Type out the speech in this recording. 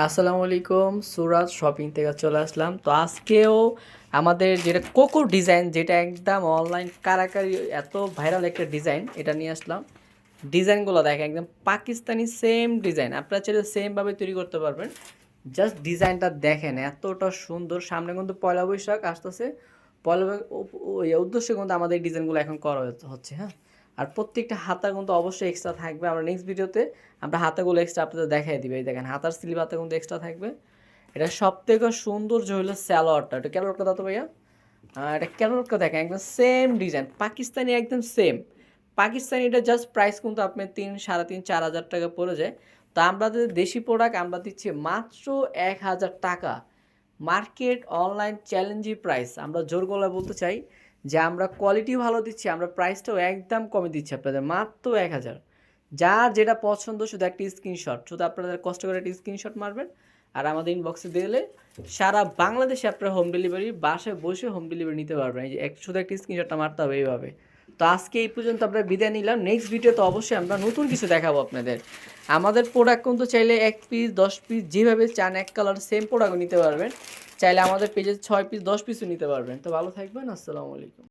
আসসালামু আলাইকুম, সুরাজ শপিং থেকে চলে আসলাম। তো আজকেও আমাদের যেটা কোকো ডিজাইন, যেটা একদম অনলাইন কারাকারি এত ভাইরাল একটা ডিজাইন, এটা নিয়ে আসলাম। ডিজাইনগুলো দেখেন, একদম পাকিস্তানি সেম ডিজাইন, আপনারা চাইলে সেমভাবে তৈরি করতে পারবেন। জাস্ট ডিজাইনটা দেখেন এতটা সুন্দর। সামনে কিন্তু পয়লা বৈশাখ আসতেছে, পয়লা ওই উদ্দেশ্যে কিন্তু আমাদের এই ডিজাইনগুলো এখন করা হচ্ছে, হ্যাঁ। আর প্রত্যেকটা হাতা কিন্তু অবশ্যই এক্সট্রা থাকবে। আমরা নেক্সট ভিডিওতে আমরা হাতাগুলো এক্সট্রা আপনাদের দেখাই দিবে। এই দেখেন হাতার স্লিভ হাতা কিন্তু এক্সট্রা থাকবে। এটা সব থেকে সৌন্দর্য হলো স্যালোয়ারটা। এটা ক্যালোয়ারটা দাও তো ভাইয়া। এটা ক্যালোয়ারটা দেখেন একদম সেম ডিজাইন, পাকিস্তানি একদম সেম। পাকিস্তানি এটা জাস্ট প্রাইস কিন্তু আপনার 3, 3.5, 4 হাজার টাকা পড়ে যায়। তো আমাদের দেশি প্রোডাক্ট আমরা দিচ্ছি মাত্র 1,000 টাকা। Market online challenging price. আমরা জোর গলায় বলতে চাই যে আমরা কোয়ালিটি ভালো দিচ্ছি, আমরা প্রাইসটাও একদম কমে দিচ্ছি আপনাদের, মাত্র 1,000। যার যেটা পছন্দ শুধু একটা স্ক্রিনশট, শুধু আপনাদের কষ্ট করে একটা স্ক্রিনশট মারবেন আর আমাদের ইনবক্সে দিলে সারা বাংলাদেশে আপনারা হোম ডেলিভারি, বাসায় বসে হোম ডেলিভারি নিতে পারবেন। এই যে শুধু একটা স্ক্রিনশটটা মারতে হবে এইভাবে। তো আজকে এই পর্যন্ত আমরা বিদায় নিলাম। নেক্সট ভিডিওতে অবশ্যই আমরা নতুন কিছু দেখাবো আপনাদের। আমাদের প্রোডাক্ট কিন্তু চাইলে 1 পিস 10 পিস যেভাবে চান, এক কালার সেম প্রোডাক্টও নিতে পারবেন। চাইলে আমাদের পেজে 6 পিস 10 পিসও নিতে পারবেন। তো ভালো থাকবেন, আসসালামু আলাইকুম।